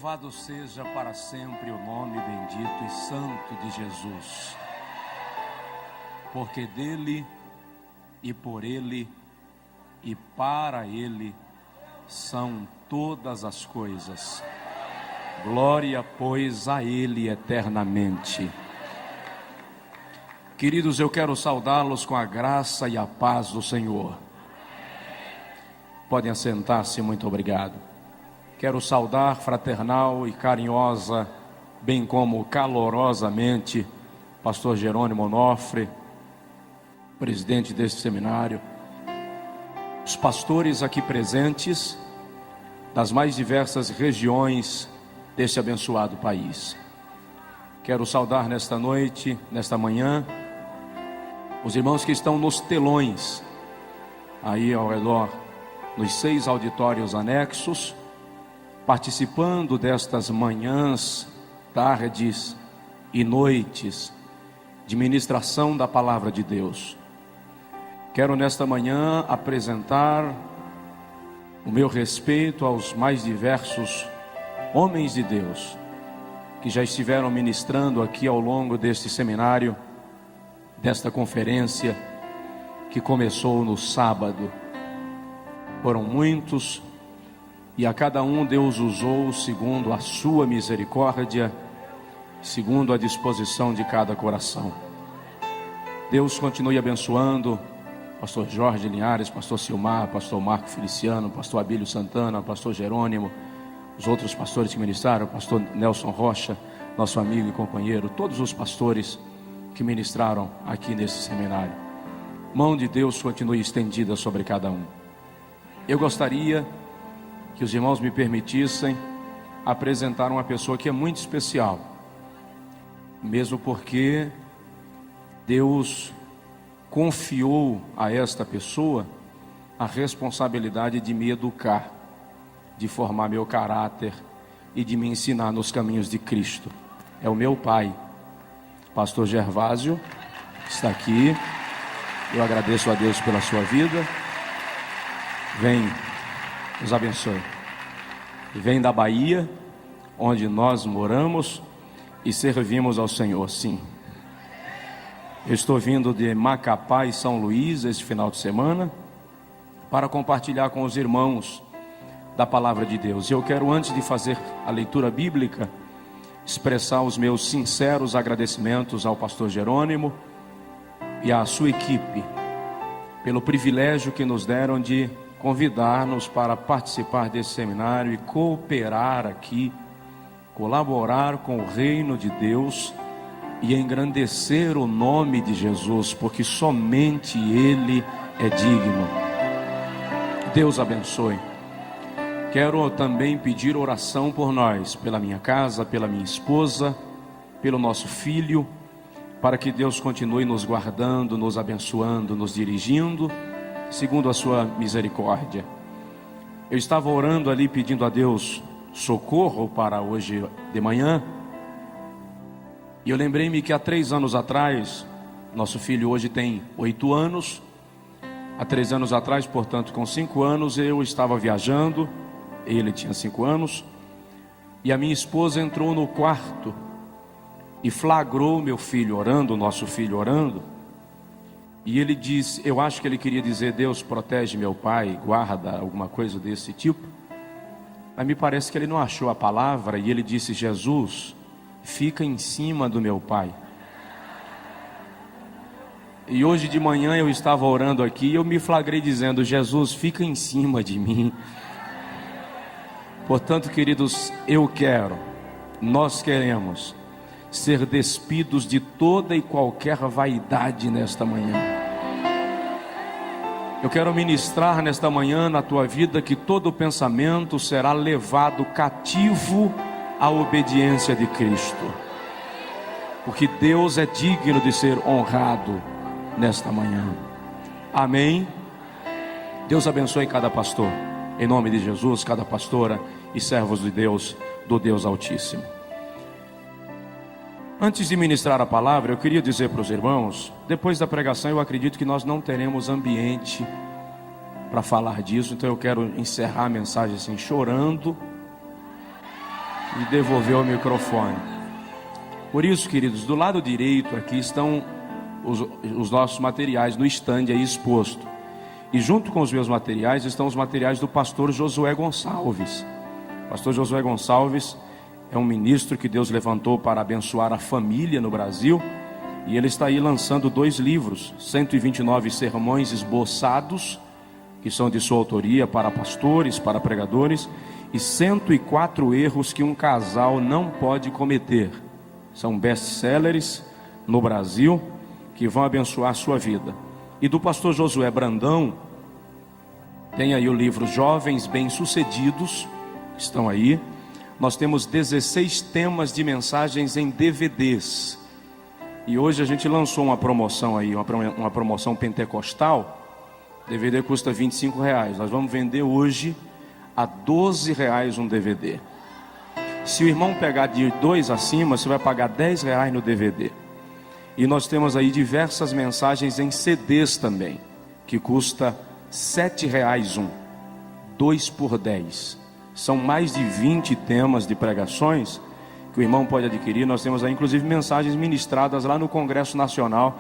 Louvado seja para sempre o nome bendito e santo de Jesus, porque dele e por ele e para ele são todas as coisas. Glória, pois, a ele eternamente. Queridos, eu quero saudá-los com a graça e a paz do Senhor. Podem assentar-se, muito obrigado. Quero saudar fraternal e carinhosa, bem como calorosamente, pastor Jerônimo Onofre, presidente deste seminário, os pastores aqui presentes, das mais diversas regiões deste abençoado país. Quero saudar nesta noite, nesta manhã, os irmãos que estão nos telões, aí ao redor, nos 6 auditórios anexos, participando destas manhãs, tardes e noites de ministração da palavra de Deus. Quero nesta manhã apresentar o meu respeito aos mais diversos homens de Deus que já estiveram ministrando aqui ao longo deste seminário, desta conferência que começou no sábado. Foram muitos, e a cada um Deus usou segundo a sua misericórdia, segundo a disposição de cada coração. Deus continue abençoando pastor Jorge Linhares, pastor Silmar, pastor Marco Feliciano, pastor Abílio Santana, pastor Jerônimo, os outros pastores que ministraram, pastor Nelson Rocha, nosso amigo e companheiro, todos os pastores que ministraram aqui nesse seminário. Mão de Deus continue estendida sobre cada um. Eu gostaria que os irmãos me permitissem apresentar uma pessoa que é muito especial, mesmo porque Deus confiou a esta pessoa a responsabilidade de me educar, de formar meu caráter e de me ensinar nos caminhos de Cristo. É o meu pai, pastor Gervásio, está aqui. Eu agradeço a Deus pela sua vida. Vem, nos abençoe. Vem da Bahia, onde nós moramos e servimos ao Senhor, sim. Eu estou vindo de Macapá e São Luís este final de semana para compartilhar com os irmãos da palavra de Deus. Eu quero, antes de fazer a leitura bíblica, expressar os meus sinceros agradecimentos ao pastor Jerônimo e à sua equipe pelo privilégio que nos deram de convidar-nos para participar desse seminário e cooperar aqui, colaborar com o reino de Deus e engrandecer o nome de Jesus, porque somente Ele é digno. Deus abençoe. Quero também pedir oração por nós, pela minha casa, pela minha esposa, pelo nosso filho, para que Deus continue nos guardando, nos abençoando, nos dirigindo, segundo a sua misericórdia. Eu estava orando ali, pedindo a Deus socorro para hoje de manhã, e eu lembrei-me que há 3 anos atrás, nosso filho hoje tem 8 anos, há 3 anos atrás, portanto com 5 anos, eu estava viajando, ele tinha 5 anos, e a minha esposa entrou no quarto e flagrou meu filho orando, nosso filho orando, e ele disse, eu acho que ele queria dizer, Deus protege meu pai, guarda, alguma coisa desse tipo, mas me parece que ele não achou a palavra, e ele disse, Jesus, fica em cima do meu pai. E hoje de manhã eu estava orando aqui, e eu me flagrei dizendo, Jesus, fica em cima de mim. Portanto, queridos, nós queremos ser despidos de toda e qualquer vaidade nesta manhã. Eu quero ministrar nesta manhã na tua vida que todo pensamento será levado cativo à obediência de Cristo, porque Deus é digno de ser honrado nesta manhã. Amém? Deus abençoe cada pastor, em nome de Jesus, cada pastora e servos de Deus, do Deus Altíssimo. Antes de ministrar a palavra, eu queria dizer para os irmãos, depois da pregação eu acredito que nós não teremos ambiente para falar disso, então eu quero encerrar a mensagem assim, chorando, e devolveu o microfone. Por isso, queridos, do lado direito aqui estão os nossos materiais no estande aí exposto. E junto com os meus materiais estão os materiais do pastor Josué Gonçalves. O pastor Josué Gonçalves é um ministro que Deus levantou para abençoar a família no Brasil. E ele está aí lançando 2 livros, 129 sermões esboçados, que são de sua autoria para pastores, para pregadores, e 104 erros que um casal não pode cometer. São best-sellers no Brasil, que vão abençoar a sua vida. E do pastor Josué Brandão, tem aí o livro Jovens Bem-Sucedidos, estão aí. Nós temos 16 temas de mensagens em DVDs. E hoje a gente lançou uma promoção aí, uma promoção pentecostal. DVD custa R$25. Nós vamos vender hoje a R$12 um DVD. Se o irmão pegar de 2 acima, você vai pagar R$10 no DVD. E nós temos aí diversas mensagens em CDs também, que custa R$7 um, 2 por 10. São mais de 20 temas de pregações que o irmão pode adquirir. Nós temos aí inclusive mensagens ministradas lá no Congresso Nacional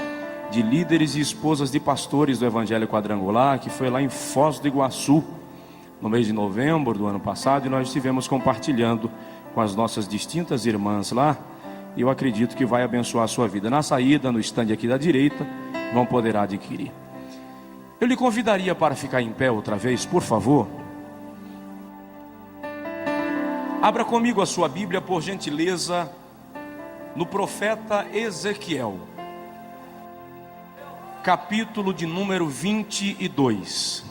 de líderes e esposas de pastores do Evangelho Quadrangular, que foi lá em Foz do Iguaçu, no mês de novembro do ano passado, e nós estivemos compartilhando com as nossas distintas irmãs lá, e eu acredito que vai abençoar a sua vida. Na saída, no estande aqui da direita, vão poder adquirir. Eu lhe convidaria para ficar em pé outra vez, por favor. Abra comigo a sua Bíblia, por gentileza, no profeta Ezequiel, capítulo de número 22.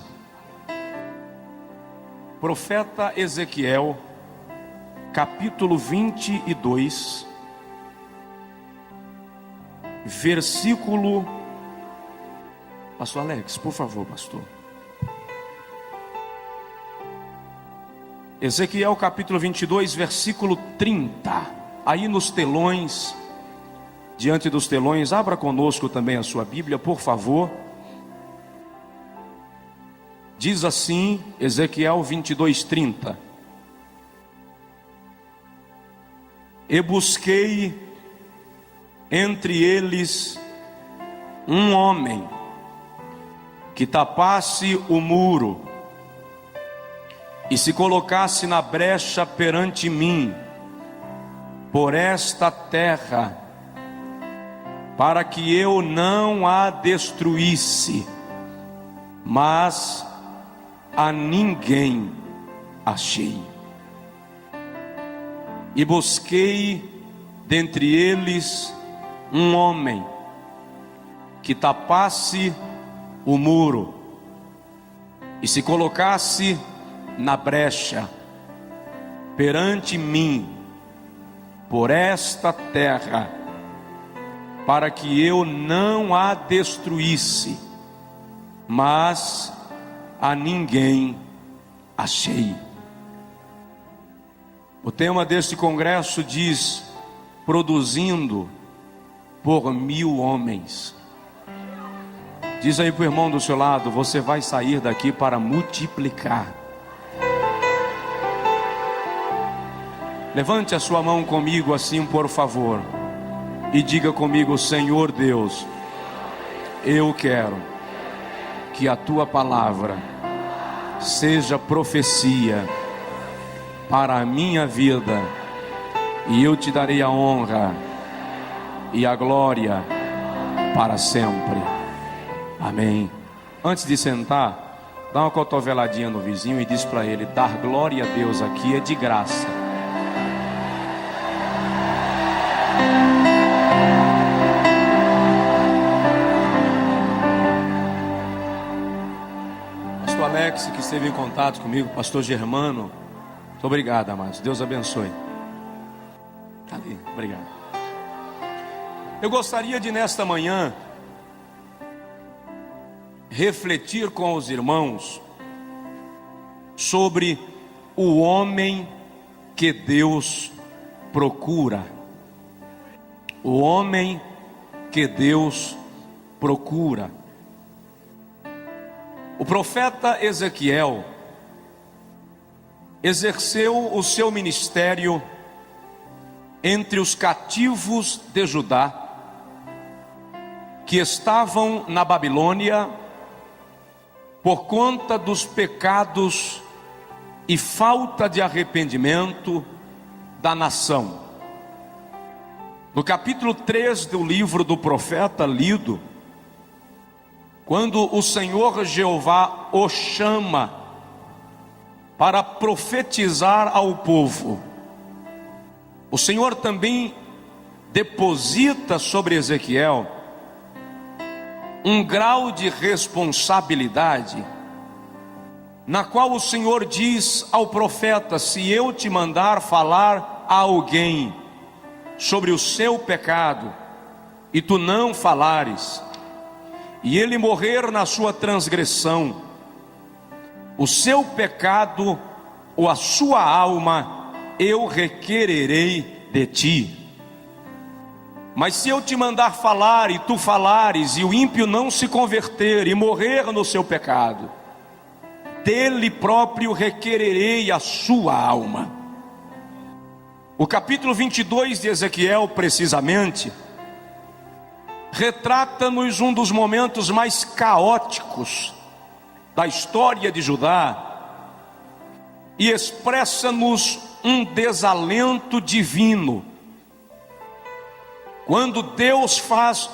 Profeta Ezequiel, capítulo 22, versículo... Pastor Alex, por favor, pastor. Ezequiel capítulo 22, versículo 30. Aí nos telões, diante dos telões, abra conosco também a sua Bíblia, por favor. Diz assim, Ezequiel 22, 30. E busquei entre eles um homem que tapasse o muro e se colocasse na brecha perante mim, por esta terra, para que eu não a destruísse, mas a ninguém achei. E busquei dentre eles um homem que tapasse o muro e se colocasse na brecha perante mim, por esta terra, para que eu não a destruísse, mas a ninguém achei. O tema deste congresso diz: produzindo por 1000 homens. Diz aí para o irmão do seu lado: você vai sair daqui para multiplicar. Levante a sua mão comigo assim, por favor, e diga comigo: Senhor Deus, eu quero que a tua palavra seja profecia para a minha vida, e eu te darei a honra e a glória para sempre. Amém. Antes de sentar, dá uma cotoveladinha no vizinho e diz para ele: dar glória a Deus aqui é de graça. Pastor Alex, que esteve em contato comigo, pastor Germano, muito obrigado, amados. Deus abençoe. Ali, obrigado. Eu gostaria de, nesta manhã, refletir com os irmãos sobre o homem que Deus procura. O homem que Deus procura. O profeta Ezequiel exerceu o seu ministério entre os cativos de Judá, que estavam na Babilônia por conta dos pecados e falta de arrependimento da nação. No capítulo 3 do livro do profeta lido, quando o Senhor Jeová o chama para profetizar ao povo, o Senhor também deposita sobre Ezequiel um grau de responsabilidade, na qual o Senhor diz ao profeta: se eu te mandar falar a alguém sobre o seu pecado, e tu não falares, e ele morrer na sua transgressão, o seu pecado ou a sua alma eu requererei de ti. Mas se eu te mandar falar e tu falares, e o ímpio não se converter e morrer no seu pecado, dele próprio requererei a sua alma. O capítulo 22 de Ezequiel, precisamente, retrata-nos um dos momentos mais caóticos da história de Judá e expressa-nos um desalento divino. Quando Deus faz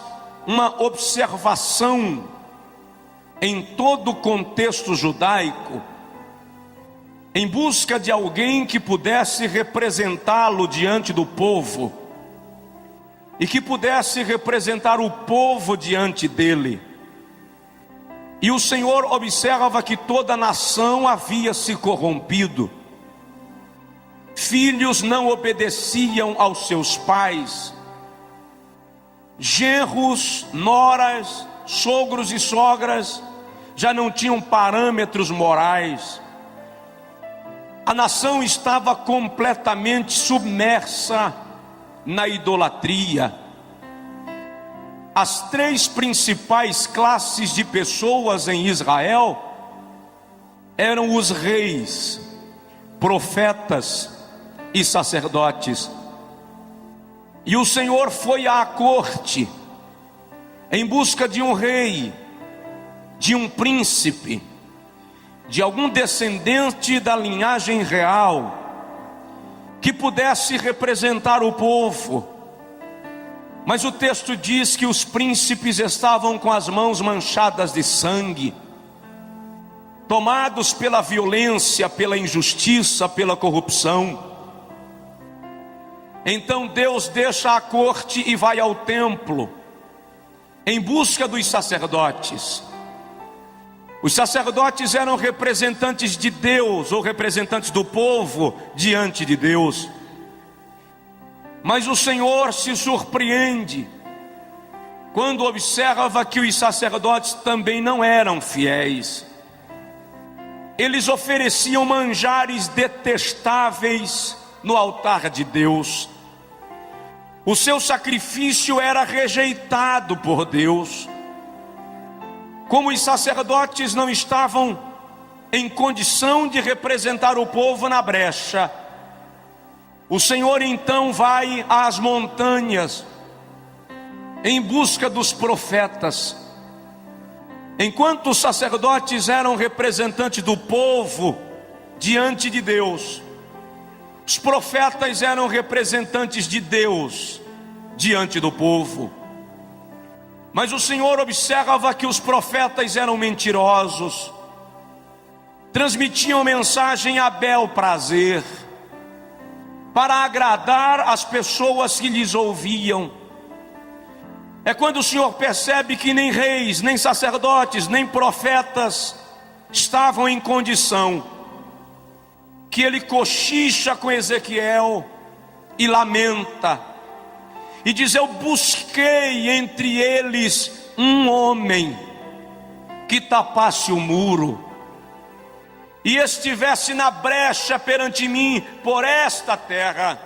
uma observação em todo o contexto judaico, em busca de alguém que pudesse representá-lo diante do povo, e que pudesse representar o povo diante dele. E o Senhor observa que toda a nação havia se corrompido, filhos não obedeciam aos seus pais, genros, noras, sogros e sogras já não tinham parâmetros morais. A nação estava completamente submersa na idolatria. As três principais classes de pessoas em Israel eram os reis, profetas e sacerdotes. E o Senhor foi à corte em busca de um rei, de um príncipe, de algum descendente da linhagem real, que pudesse representar o povo. Mas o texto diz que os príncipes estavam com as mãos manchadas de sangue, tomados pela violência, pela injustiça, pela corrupção. Então Deus deixa a corte e vai ao templo em busca dos sacerdotes. Os sacerdotes eram representantes de Deus, ou representantes do povo diante de Deus. Mas o Senhor se surpreende quando observa que os sacerdotes também não eram fiéis. Eles ofereciam manjares detestáveis no altar de Deus. O seu sacrifício era rejeitado por Deus. Como os sacerdotes não estavam em condição de representar o povo na brecha, o Senhor então vai às montanhas em busca dos profetas. Enquanto os sacerdotes eram representantes do povo diante de Deus, os profetas eram representantes de Deus diante do povo. Mas o Senhor observa que os profetas eram mentirosos, transmitiam mensagem a bel prazer, para agradar as pessoas que lhes ouviam. É quando o Senhor percebe que nem reis, nem sacerdotes, nem profetas estavam em condição, que ele cochicha com Ezequiel e lamenta, e diz: eu busquei entre eles um homem que tapasse o muro e estivesse na brecha perante mim por esta terra,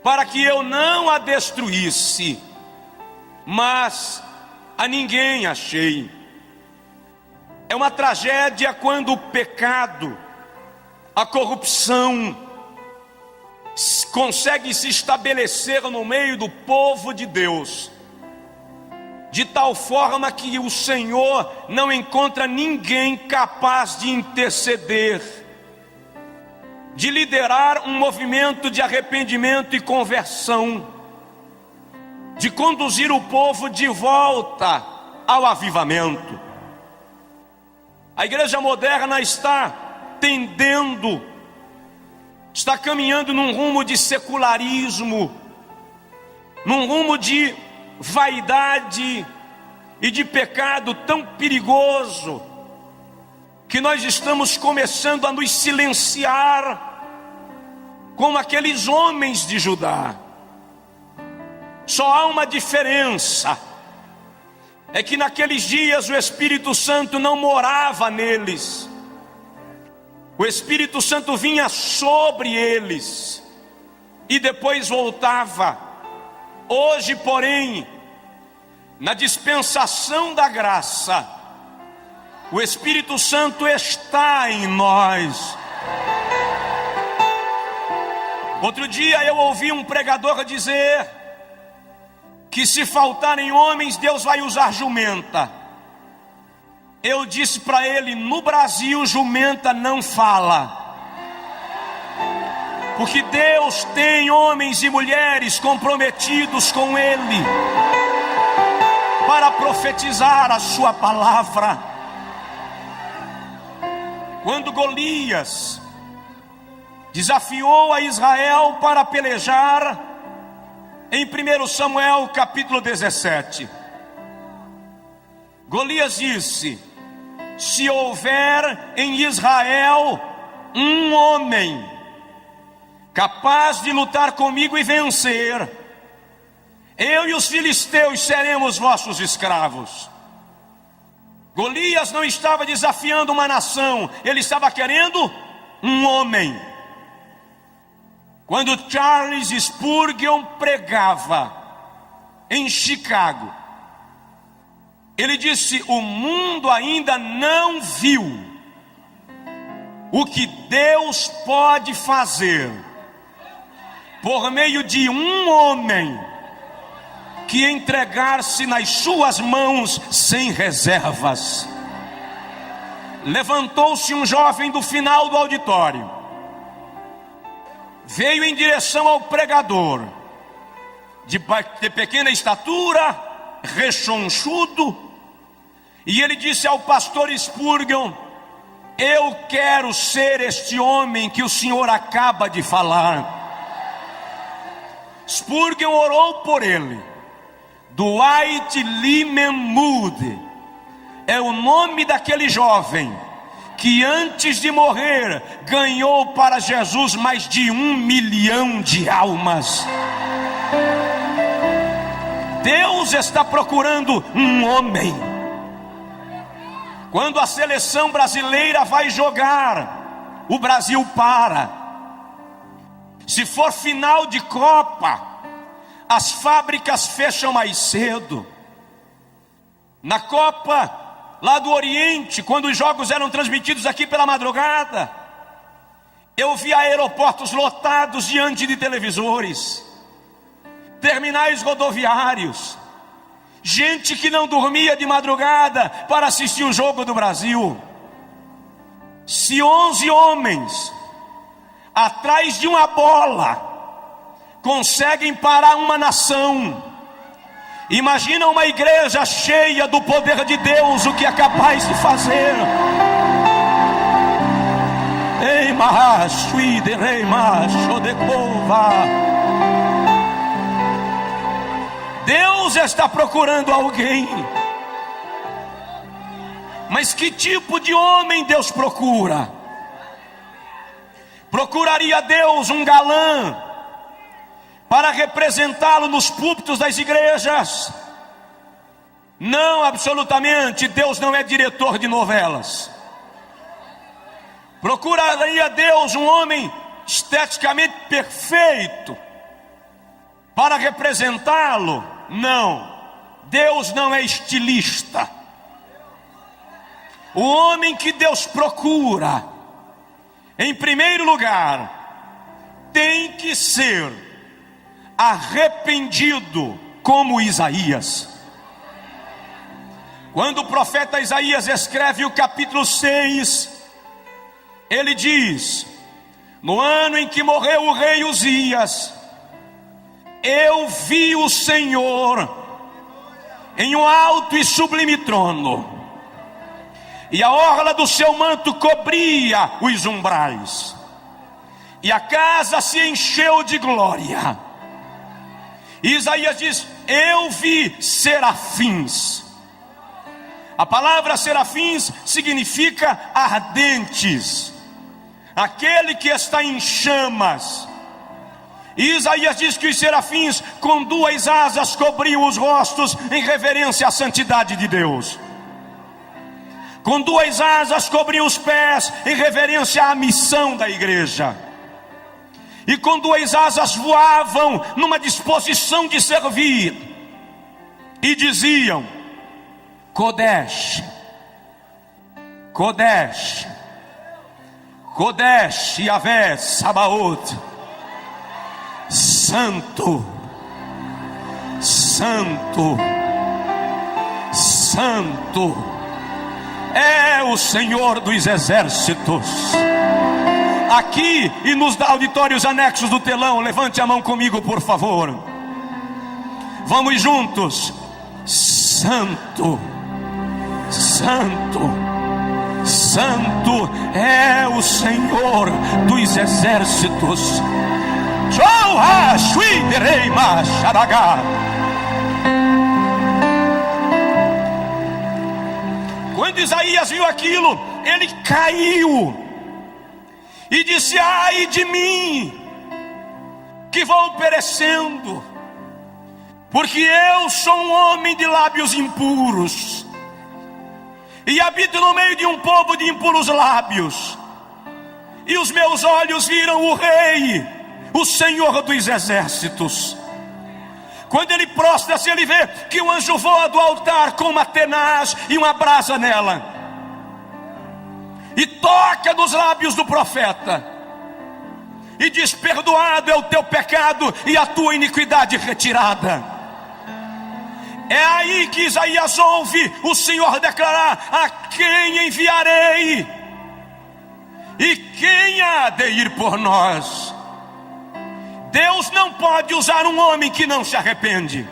para que eu não a destruísse, mas a ninguém achei. É uma tragédia quando o pecado, a corrupção, consegue se estabelecer no meio do povo de Deus, de tal forma que o Senhor não encontra ninguém capaz de interceder, de liderar um movimento de arrependimento e conversão, de conduzir o povo de volta ao avivamento. A igreja moderna está tendendo, está caminhando num rumo de secularismo, num rumo de vaidade e de pecado tão perigoso, que nós estamos começando a nos silenciar como aqueles homens de Judá. Só há uma diferença, é que naqueles dias o Espírito Santo não morava neles, o Espírito Santo vinha sobre eles e depois voltava. Hoje, porém, na dispensação da graça, o Espírito Santo está em nós. Outro dia eu ouvi um pregador dizer que se faltarem homens, Deus vai usar jumenta. Eu disse para ele: no Brasil jumenta não fala, porque Deus tem homens e mulheres comprometidos com Ele para profetizar a sua palavra. Quando Golias desafiou a Israel para pelejar, em 1 Samuel capítulo 17, Golias disse: se houver em Israel um homem capaz de lutar comigo e vencer, eu e os filisteus seremos vossos escravos. Golias não estava desafiando uma nação, ele estava querendo um homem. Quando Charles Spurgeon pregava em Chicago, ele disse: o mundo ainda não viu o que Deus pode fazer por meio de um homem que entregar-se nas suas mãos sem reservas. Levantou-se um jovem do final do auditório, veio em direção ao pregador, de pequena estatura, rechonchudo, e ele disse ao pastor Spurgeon: eu quero ser este homem que o senhor acaba de falar. Spurgeon orou por ele. Dwight Lyman Moody é o nome daquele jovem que antes de morrer ganhou para Jesus mais de 1 milhão de almas. Deus está procurando um homem. Quando a seleção brasileira vai jogar, o Brasil para. Se for final de Copa, as fábricas fecham mais cedo. Na Copa lá do Oriente, quando os jogos eram transmitidos aqui pela madrugada, eu vi aeroportos lotados diante de televisores, terminais rodoviários, gente que não dormia de madrugada para assistir o jogo do Brasil. Se 11 homens atrás de uma bola conseguem parar uma nação, imagina uma igreja cheia do poder de Deus, o que é capaz de fazer. Ei, macho, rei macho de cova. Deus está procurando alguém. Mas que tipo de homem Deus procura? Procuraria Deus um galã para representá-lo nos púlpitos das igrejas? Não, absolutamente. Deus não é diretor de novelas. Procuraria Deus um homem esteticamente perfeito para representá-lo? Não, Deus não é estilista. O homem que Deus procura, em primeiro lugar, tem que ser arrependido como Isaías. Quando o profeta Isaías escreve o capítulo 6, ele diz: no ano em que morreu o rei Uzias, eu vi o Senhor em um alto e sublime trono, e a orla do seu manto cobria os umbrais, e a casa se encheu de glória. E Isaías diz: eu vi serafins. A palavra serafins significa ardentes, aquele que está em chamas. E Isaías diz que os serafins com duas asas cobriam os rostos em reverência à santidade de Deus. Com duas asas cobriam os pés em reverência à missão da igreja. E com duas asas voavam numa disposição de servir. E diziam: Kodesh, Kodesh, Kodesh Yahvé Sabaoth. Santo, Santo, Santo é o Senhor dos exércitos. Aqui e nos auditórios anexos do telão, levante a mão comigo, por favor. Vamos juntos. Santo, Santo, Santo é o Senhor dos exércitos. Quando Isaías viu aquilo, ele caiu e disse: ai de mim, que vou perecendo, porque eu sou um homem de lábios impuros, e habito no meio de um povo de impuros lábios, e os meus olhos viram o Rei, o Senhor dos exércitos. Quando ele prostra-se, ele vê que o anjo voa do altar com uma tenaz e uma brasa nela, e toca nos lábios do profeta, e diz: perdoado é o teu pecado e a tua iniquidade retirada. É aí que Isaías ouve o Senhor declarar: a quem enviarei? E quem há de ir por nós? Deus não pode usar um homem que não se arrepende.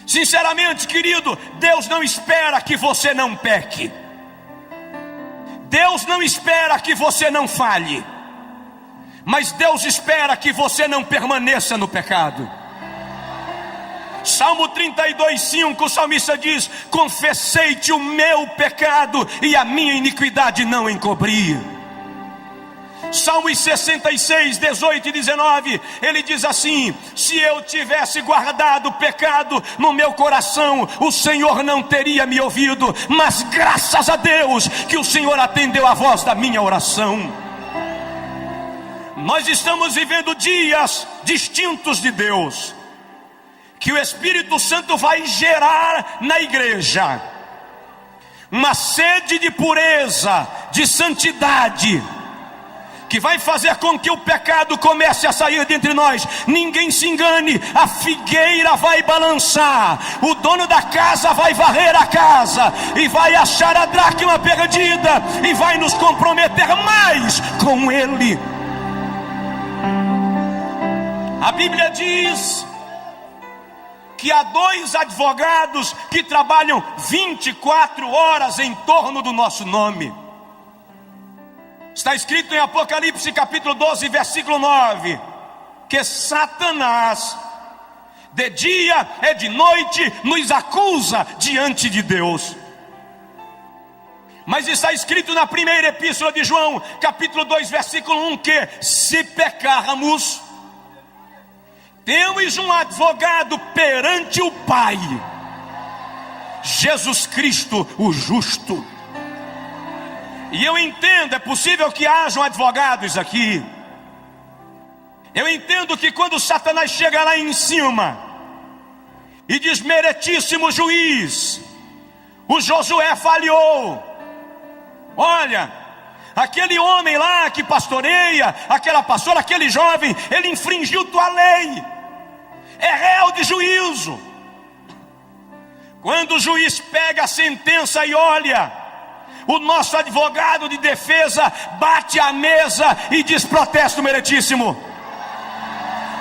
Sinceramente, querido, Deus não espera que você não peque. Deus não espera que você não falhe. Mas Deus espera que você não permaneça no pecado. Salmo 32:5, o salmista diz: confessei-te o meu pecado e a minha iniquidade não encobri. Salmos 66, 18 e 19, ele diz assim: se eu tivesse guardado o pecado no meu coração, o Senhor não teria me ouvido, mas graças a Deus que o Senhor atendeu a voz da minha oração. Nós estamos vivendo dias distintos de Deus, que o Espírito Santo vai gerar na igreja uma sede de pureza, de santidade, que vai fazer com que o pecado comece a sair de entre nós. Ninguém se engane, a figueira vai balançar, o dono da casa vai varrer a casa e vai achar a dracma perdida e vai nos comprometer mais com ele. A Bíblia diz que há dois advogados que trabalham 24 horas em torno do nosso nome. Está escrito em Apocalipse capítulo 12, versículo 9, que Satanás, de dia e de noite, nos acusa diante de Deus. Mas está escrito na primeira epístola de João, capítulo 2, versículo 1, que se pecarmos, temos um advogado perante o Pai, Jesus Cristo, o justo. E eu entendo, é possível que hajam advogados aqui. Eu entendo que quando Satanás chega lá em cima e diz: meritíssimo juiz, o Josué falhou. Olha, Aquele homem lá que pastoreia, aquela pastora, aquele jovem, ele infringiu tua lei, é réu de juízo. Quando o juiz pega a sentença e olha, o nosso advogado de defesa bate a mesa e diz: protesto meritíssimo.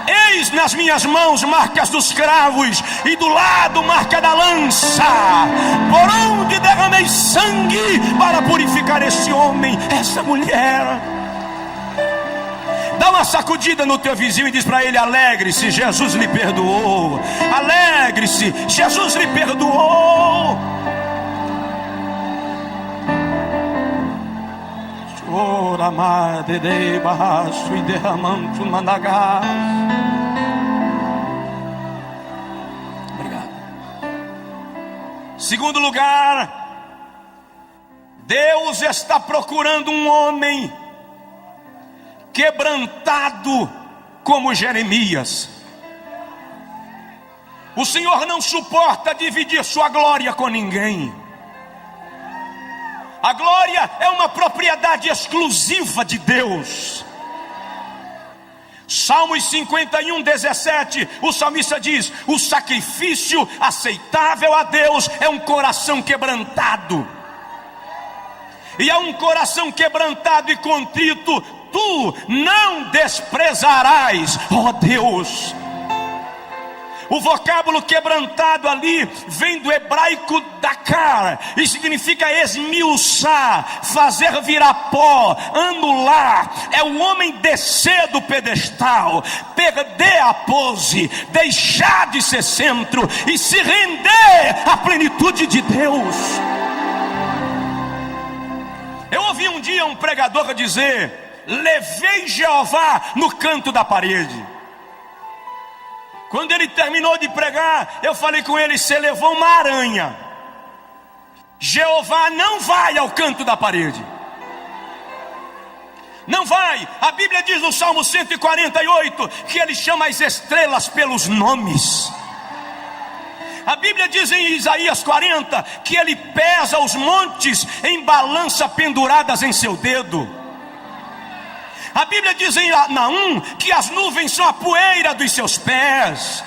Eis nas minhas mãos marcas dos cravos, e do lado marca da lança, por onde derramei sangue para purificar esse homem, essa mulher. Dá uma sacudida no teu vizinho e diz para ele: alegre-se, Jesus lhe perdoou. Alegre-se, Jesus lhe perdoou. Ora madre de baixo e derramando managá. Obrigado. Segundo lugar, Deus está procurando um homem quebrantado como Jeremias. O Senhor não suporta dividir sua glória com ninguém. A glória é uma propriedade exclusiva de Deus. Salmos 51, 17, o salmista diz: o sacrifício aceitável a Deus é um coração quebrantado. E a um coração quebrantado e contrito tu não desprezarás, ó Deus. O vocábulo quebrantado ali vem do hebraico dakar e significa esmiuçar, fazer virar pó, anular. É o homem descer do pedestal, perder a pose, deixar de ser centro e se render à plenitude de Deus. Eu ouvi um dia um pregador dizer: levei Jeová no canto da parede. Quando ele terminou de pregar, eu falei com ele: você levou uma aranha. Jeová não vai ao canto da parede. Não vai. A Bíblia diz no Salmo 148 que ele chama as estrelas pelos nomes. A Bíblia diz em Isaías 40 que ele pesa os montes em balança penduradas em seu dedo. A Bíblia diz em Naum que as nuvens são a poeira dos seus pés.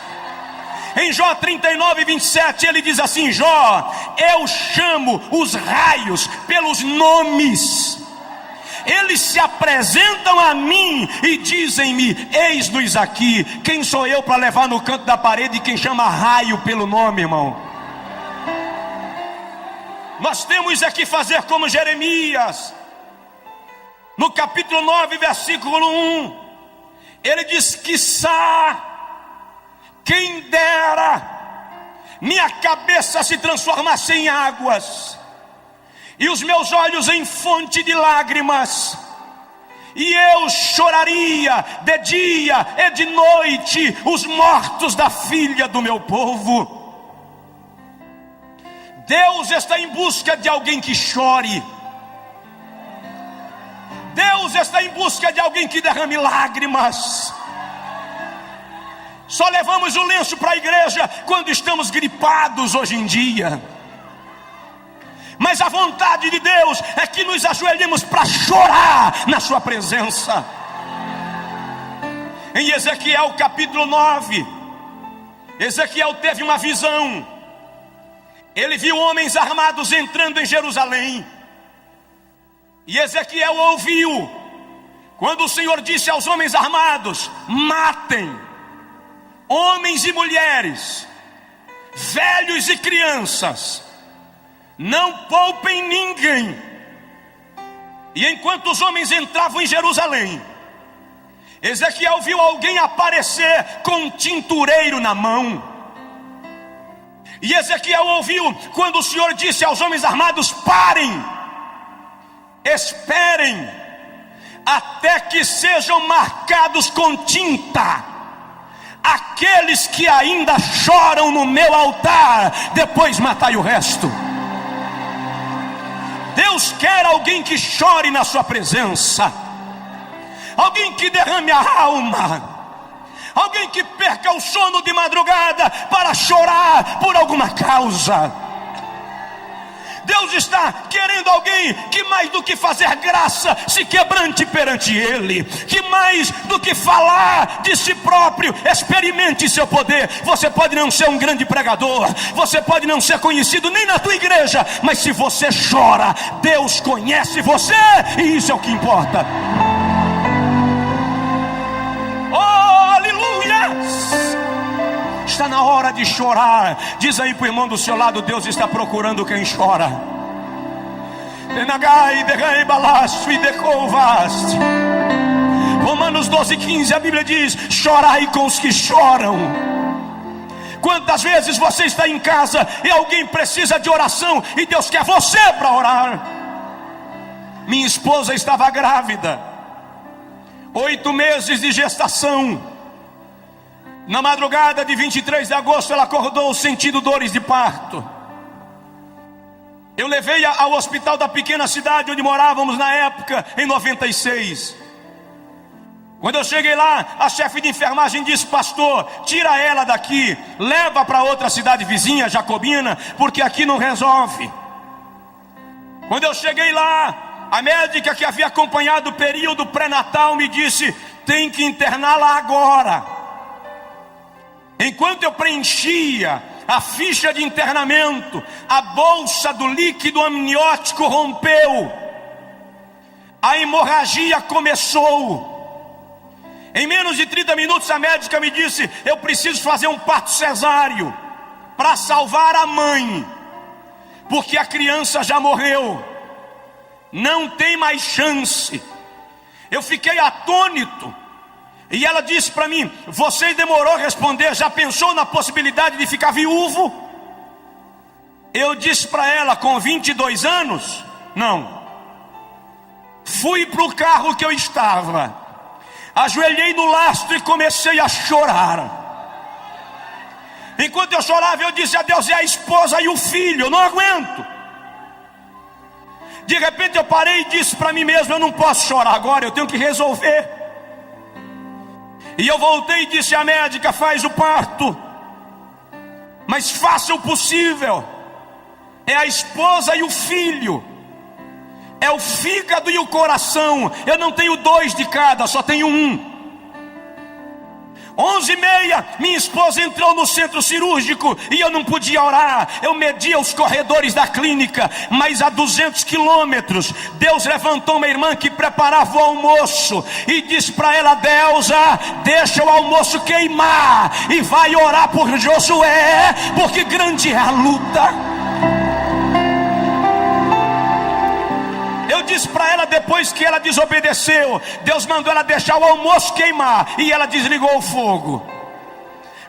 Em Jó 39, 27 ele diz assim: Jó, eu chamo os raios pelos nomes. Eles se apresentam a mim e dizem-me: eis-nos aqui. Quem sou eu para levar no canto da parede quem chama raio pelo nome, irmão? Nós temos aqui fazer como Jeremias. No capítulo 9, versículo 1, ele diz: quiçá, quem dera, minha cabeça se transformasse em águas, e os meus olhos em fonte de lágrimas, e eu choraria de dia e de noite os mortos da filha do meu povo. Deus está em busca de alguém que chore. Deus está em busca de alguém que derrame lágrimas. Só levamos o lenço para a igreja quando estamos gripados hoje em dia. Mas a vontade de Deus é que nos ajoelhemos para chorar na sua presença. Em Ezequiel capítulo 9, Ezequiel teve uma visão. Ele viu homens armados entrando em Jerusalém. E Ezequiel ouviu quando o Senhor disse aos homens armados: matem homens e mulheres, velhos e crianças, não poupem ninguém. E enquanto os homens entravam em Jerusalém, Ezequiel viu alguém aparecer com um tintureiro na mão. E Ezequiel ouviu quando o Senhor disse aos homens armados: parem, esperem até que sejam marcados com tinta aqueles que ainda choram no meu altar, depois matai o resto. Deus quer alguém que chore na sua presença, alguém que derrame a alma, alguém que perca o sono de madrugada para chorar por alguma causa. Deus está querendo alguém que mais do que fazer graça se quebrante perante Ele, que mais do que falar de si próprio experimente seu poder. Você pode não ser um grande pregador, você pode não ser conhecido nem na tua igreja, mas se você chora, Deus conhece você, e isso é o que importa. Oh, aleluia! Está na hora de chorar. Diz aí para o irmão do seu lado: Deus está procurando quem chora. Romanos 12:15, a Bíblia diz: chorai com os que choram. Quantas vezes você está em casa e alguém precisa de oração e Deus quer você para orar? Minha esposa estava grávida, 8 meses de gestação. Na madrugada de 23 de agosto ela acordou sentindo dores de parto. Eu levei-a ao hospital da pequena cidade onde morávamos na época, em 96. Quando eu cheguei lá, a chefe de enfermagem disse: pastor, tira ela daqui, leva para outra cidade vizinha, Jacobina, porque aqui não resolve. Quando eu cheguei lá, a médica que havia acompanhado o período pré-natal me disse: tem que interná-la agora. Enquanto eu preenchia a ficha de internamento, a bolsa do líquido amniótico rompeu, a hemorragia começou. Em menos de 30 minutos a médica me disse: eu preciso fazer um parto cesáreo para salvar a mãe, porque a criança já morreu, não tem mais chance. Eu fiquei atônito. E ela disse para mim: você demorou a responder, já pensou na possibilidade de ficar viúvo? Eu disse para ela: com 22 anos, não. Fui para o carro que eu estava, ajoelhei no lastro e comecei a chorar. Enquanto eu chorava, eu disse a Deus: é a esposa e o filho, eu não aguento. De repente eu parei e disse para mim mesmo: eu não posso chorar agora, eu tenho que resolver. E eu voltei e disse à médica: faz o parto, mas faça o possível. É a esposa e o filho, é o fígado e o coração. Eu não tenho 2 de cada, só tenho um. 11h30, minha esposa entrou no centro cirúrgico e eu não podia orar. Eu media os corredores da clínica, mas a 200 quilômetros, Deus levantou uma irmã que preparava o almoço e disse para ela: Deusa, deixa o almoço queimar e vai orar por Josué, porque grande é a luta. Eu disse para ela, depois que ela desobedeceu, Deus mandou ela deixar o almoço queimar, e ela desligou o fogo.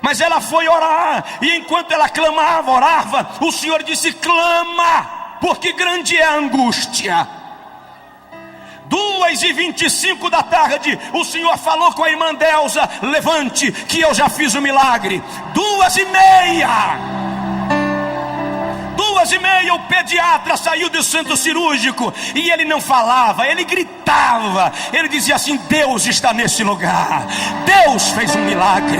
Mas ela foi orar, e enquanto ela clamava, orava, o Senhor disse: clama, porque grande é a angústia. 2h25 da tarde, o Senhor falou com a irmã Deusa: levante, que eu já fiz o milagre. 2h30, o pediatra saiu do centro cirúrgico e ele não falava, ele gritava, ele dizia assim: Deus está nesse lugar, Deus fez um milagre,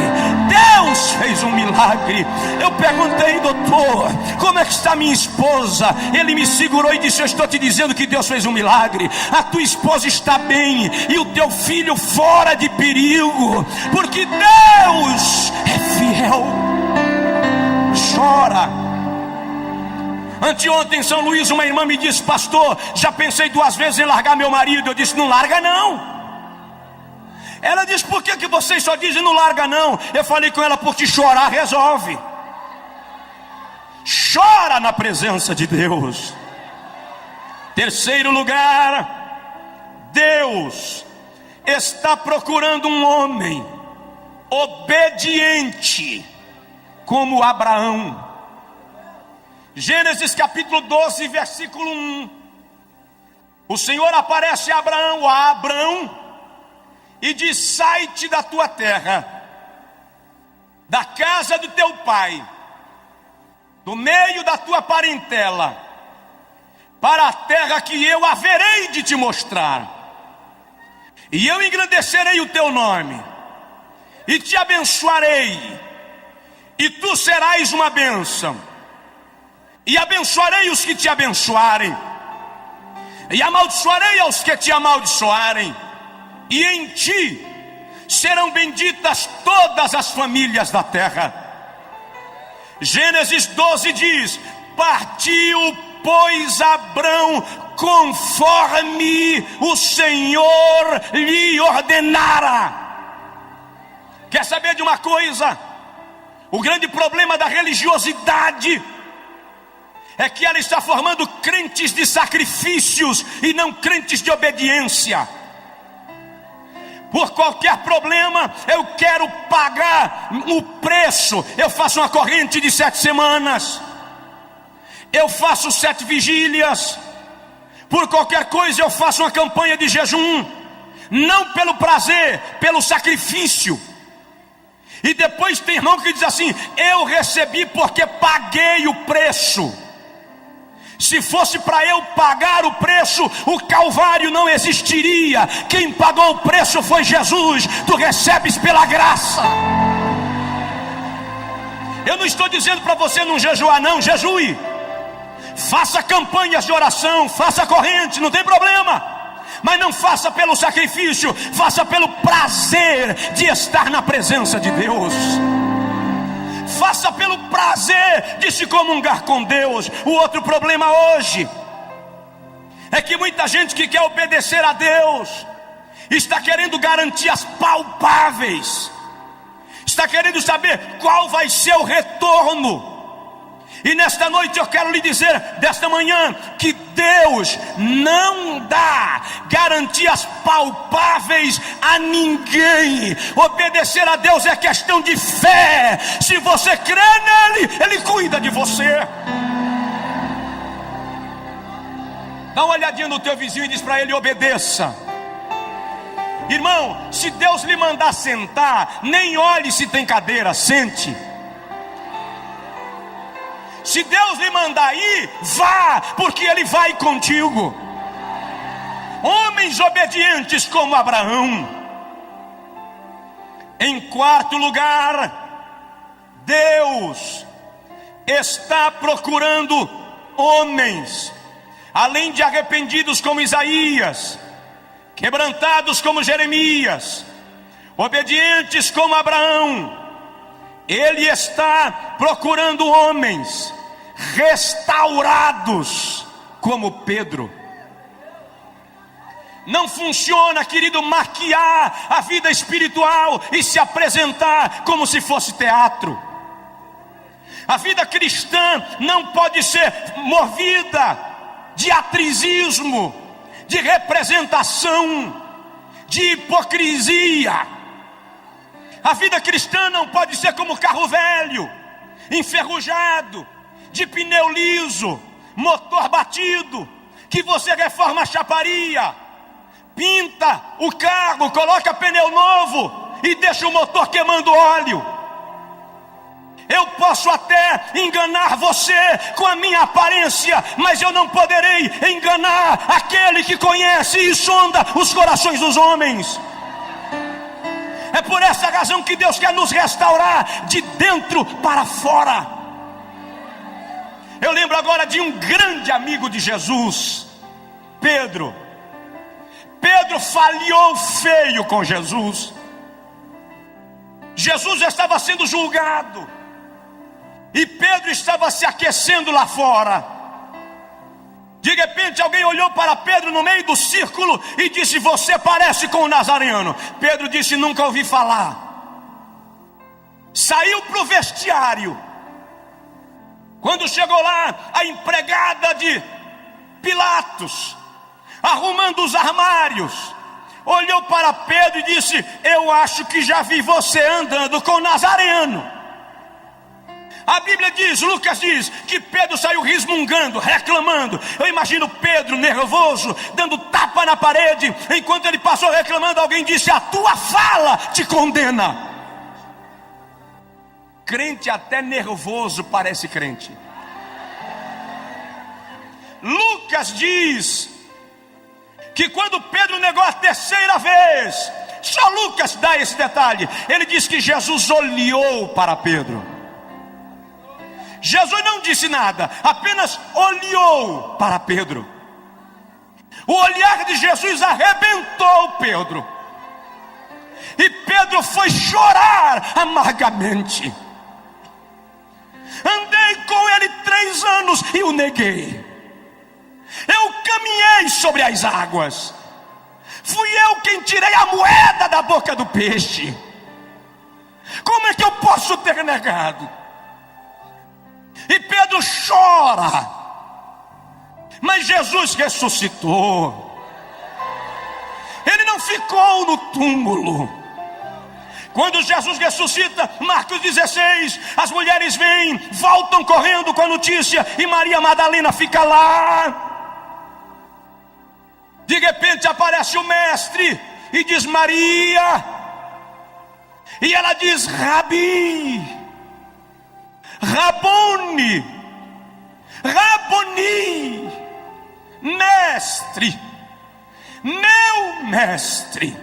Deus fez um milagre. Eu perguntei: doutor, como é que está minha esposa? Ele me segurou e disse: eu estou te dizendo que Deus fez um milagre, a tua esposa está bem e o teu filho fora de perigo, porque Deus é fiel. Chora. Anteontem em São Luís, uma irmã me disse: pastor, já pensei 2 vezes em largar meu marido. Eu disse: não larga não. Ela disse: por que vocês só dizem não larga não? Eu falei com ela: porque chorar resolve. Chora na presença de Deus. Terceiro lugar, Deus está procurando um homem obediente como Abraão. Gênesis capítulo 12, versículo 1. O Senhor aparece a Abraão e diz: sai-te da tua terra, da casa do teu pai, do meio da tua parentela, para a terra que eu haverei de te mostrar, e eu engrandecerei o teu nome, e te abençoarei, e tu serás uma bênção. e abençoarei os que te abençoarem, e amaldiçoarei aos que te amaldiçoarem, e em ti serão benditas todas as famílias da terra. Gênesis 12 diz: partiu, pois, Abrão conforme o Senhor lhe ordenara. Quer saber de uma coisa? O grande problema da religiosidade é que ela está formando crentes de sacrifícios e não crentes de obediência. Por qualquer problema, eu quero pagar o preço. Eu faço uma corrente de 7 semanas, eu faço 7 vigílias. Por qualquer coisa eu faço uma campanha de jejum, não pelo prazer, pelo sacrifício. E depois tem irmão que diz assim: eu recebi porque paguei o preço. Se fosse para eu pagar o preço, o Calvário não existiria. Quem pagou o preço foi Jesus. Tu recebes pela graça. Eu não estou dizendo para você não jejuar, não. Jejue, faça campanhas de oração, faça corrente, não tem problema. Mas não faça pelo sacrifício, faça pelo prazer de estar na presença de Deus. Faça pelo prazer de se comungar com Deus. O outro problema hoje é que muita gente que quer obedecer a Deus está querendo garantias palpáveis, está querendo saber qual vai ser o retorno. E nesta noite eu quero lhe dizer, desta manhã, que Deus não dá garantias palpáveis a ninguém. Obedecer a Deus é questão de fé. Se você crê nele, ele cuida de você. Dá uma olhadinha no teu vizinho e diz para ele: obedeça. Irmão, se Deus lhe mandar sentar, nem olhe se tem cadeira, sente. Se Deus lhe mandar ir, vá, porque Ele vai contigo. Homens obedientes como Abraão. Em quarto lugar, Deus está procurando homens, além de arrependidos como Isaías, quebrantados como Jeremias, obedientes como Abraão. Ele está procurando homens restaurados como Pedro. Não funciona, querido, maquiar a vida espiritual e se apresentar como se fosse teatro. A vida cristã não pode ser movida de atrizismo, de representação, de hipocrisia. A vida cristã não pode ser como carro velho, enferrujado, de pneu liso, motor batido, que você reforma a chaparia, pinta o carro, coloca pneu novo e deixa o motor queimando óleo. Eu posso até enganar você com a minha aparência, mas eu não poderei enganar aquele que conhece e sonda os corações dos homens. É por essa razão que Deus quer nos restaurar de dentro para fora. Eu lembro agora de um grande amigo de Jesus, Pedro. Pedro falhou feio com Jesus. Jesus estava sendo julgado e Pedro estava se aquecendo lá fora. De repente alguém olhou para Pedro no meio do círculo e disse: você parece com o Nazareno. Pedro disse: nunca ouvi falar. Saiu para o vestiário. Quando chegou lá, a empregada de Pilatos, arrumando os armários, olhou para Pedro e disse: eu acho que já vi você andando com o Nazareno. A Bíblia diz, Lucas diz, que Pedro saiu resmungando, reclamando. Eu imagino Pedro nervoso, dando tapa na parede. Enquanto ele passou reclamando, alguém disse: a tua fala te condena. Crente até nervoso parece crente. Lucas diz que quando Pedro negou a terceira vez, só Lucas dá esse detalhe, ele diz que Jesus olhou para Pedro. Jesus não disse nada, apenas olhou para Pedro. O olhar de Jesus arrebentou Pedro, e Pedro foi chorar amargamente. Andei com ele 3 anos e o neguei. Eu caminhei sobre as águas. Fui eu quem tirei a moeda da boca do peixe. Como é que eu posso ter negado? E Pedro chora. Mas Jesus ressuscitou. Ele não ficou no túmulo. Quando Jesus ressuscita, Marcos 16, as mulheres vêm, voltam correndo com a notícia, e Maria Madalena fica lá. De repente aparece o mestre e diz: Maria. E ela diz: Rabi, Rabone, Raboni, mestre, meu mestre,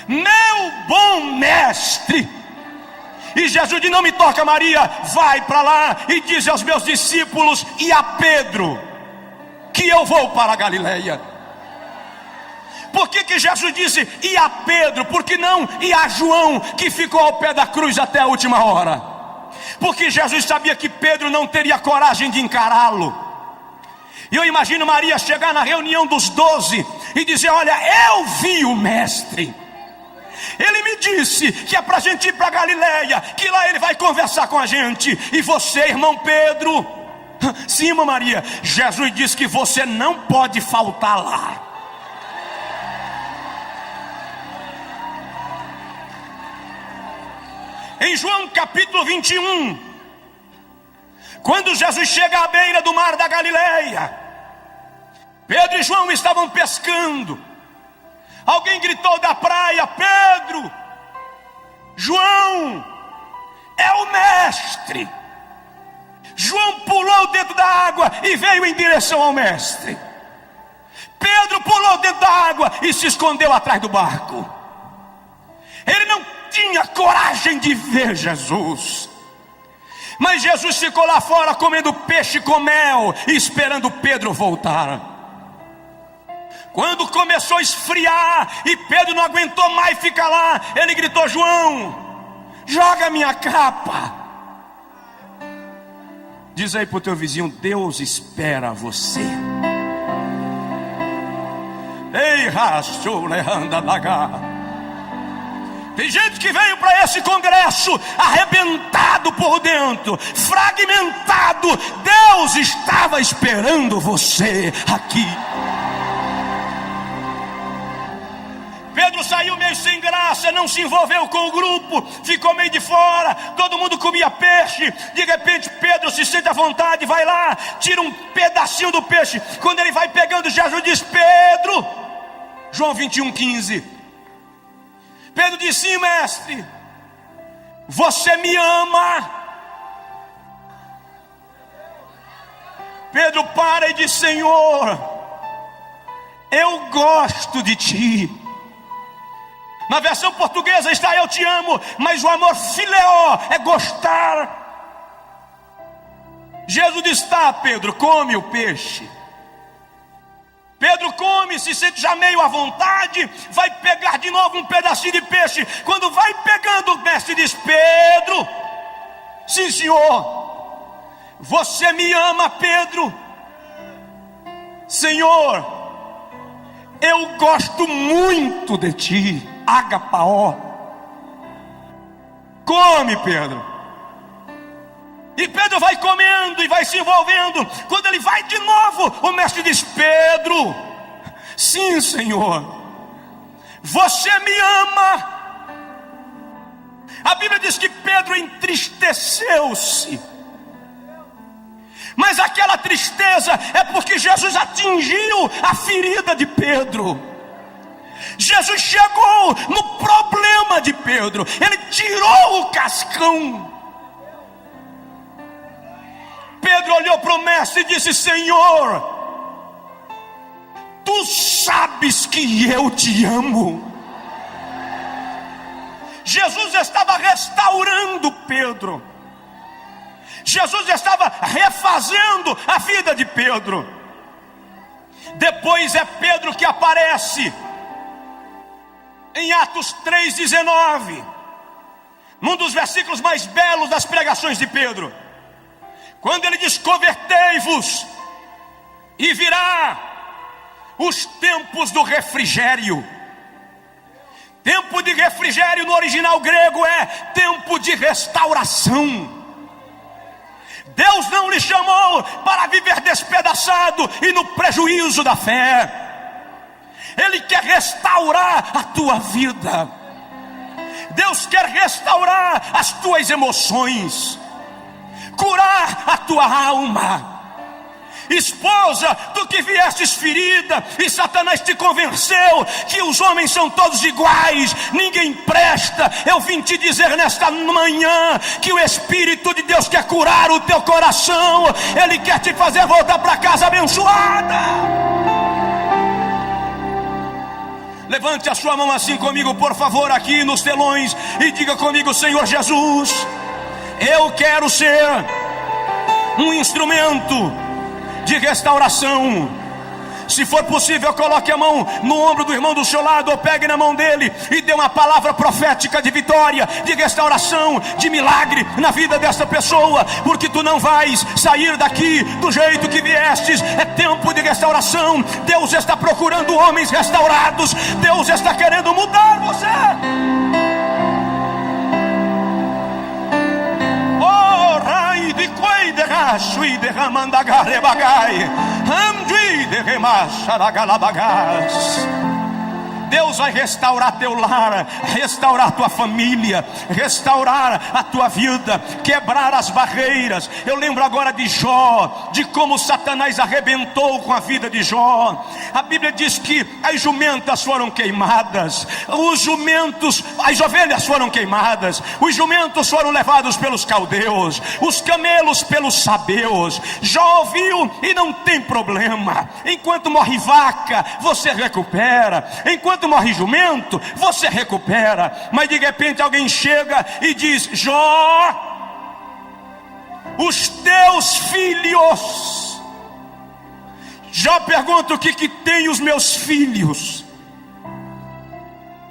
meu bom mestre. E Jesus diz: não me toca, Maria, vai para lá e diz aos meus discípulos e a Pedro que eu vou para a Galileia. Por que Jesus disse e a Pedro? Por que não e a João, que ficou ao pé da cruz até a última hora? Porque Jesus sabia que Pedro não teria coragem de encará-lo. E eu imagino Maria chegar na reunião dos 12 e dizer: olha, eu vi o mestre. Ele me disse que é para a gente ir para a Galileia, que lá ele vai conversar com a gente. E você, irmão Pedro? Sim, irmã Maria. Jesus disse que você não pode faltar lá. Em João capítulo 21, quando Jesus chega à beira do mar da Galileia, Pedro e João estavam pescando. Alguém gritou da praia: Pedro, João, é o mestre. João pulou dentro da água e veio em direção ao mestre. Pedro pulou dentro da água e se escondeu atrás do barco. Ele não tinha coragem de ver Jesus, mas Jesus ficou lá fora comendo peixe com mel e esperando Pedro voltar. Quando começou a esfriar e Pedro não aguentou mais ficar lá, ele gritou: João, joga minha capa. Diz aí pro teu vizinho: Deus espera você. Ei, racho, leanda lagar. Tem gente que veio para esse congresso arrebentado por dentro, fragmentado. Deus estava esperando você aqui. Pedro saiu meio sem graça, não se envolveu com o grupo, ficou meio de fora. Todo mundo comia peixe. De repente Pedro se sente à vontade, vai lá, tira um pedacinho do peixe. Quando ele vai pegando, Jesus diz: Pedro, João 21:15. Pedro disse: sim, mestre, você me ama. Pedro para e diz: Senhor, eu gosto de ti. Na versão portuguesa está: eu te amo, mas o amor fileó é gostar. Jesus diz: tá, Pedro, come o peixe. Pedro come, se sente já meio à vontade, vai pegar de novo um pedacinho de peixe. Quando vai pegando, o mestre diz: Pedro, sim, senhor, você me ama, Pedro? Senhor, eu gosto muito de ti. Agapaó. Come, Pedro. E Pedro vai comendo e vai se envolvendo. Quando ele vai de novo, o mestre diz: Pedro, sim, Senhor, você me ama. A Bíblia diz que Pedro entristeceu-se, mas aquela tristeza é porque Jesus atingiu a ferida de Pedro. Jesus chegou no problema de Pedro. Ele tirou o cascão. Pedro olhou para o mestre e disse: Senhor, tu sabes que eu te amo. Jesus estava restaurando Pedro. Jesus já estava refazendo a vida de Pedro. Depois é Pedro que aparece em Atos 3,19, num dos versículos mais belos das pregações de Pedro, quando ele diz: convertei-vos, e virá os tempos do refrigério. Tempo de refrigério no original grego é tempo de restauração. Deus não lhe chamou para viver despedaçado e no prejuízo da fé. Ele quer restaurar a tua vida. Deus quer restaurar as tuas emoções, curar a tua alma. Esposa, tu que viestes ferida e Satanás te convenceu que os homens são todos iguais, ninguém presta, eu vim te dizer nesta manhã que o Espírito de Deus quer curar o teu coração. Ele quer te fazer voltar para casa abençoada. Levante a sua mão assim comigo, por favor, aqui nos telões, e diga comigo: Senhor Jesus, eu quero ser um instrumento de restauração. Se for possível, coloque a mão no ombro do irmão do seu lado, ou pegue na mão dele e dê uma palavra profética de vitória, de restauração, de milagre na vida desta pessoa, porque tu não vais sair daqui do jeito que viestes. É tempo de restauração. Deus está procurando homens restaurados. Deus está querendo mudar você. Deus vai restaurar teu lar, restaurar tua família, restaurar a tua vida, quebrar as barreiras. Eu lembro agora de Jó, de como Satanás arrebentou com a vida de Jó. A Bíblia diz que as jumentas foram queimadas, as ovelhas foram queimadas, os jumentos foram levados pelos caldeus, os camelos pelos sabeus. Jó ouviu e não tem problema. Enquanto morre vaca, você recupera. Enquanto morre jumento, você recupera. Mas de repente alguém chega e diz: Jó, os teus filhos. Jó pergunta: o que tem os meus filhos?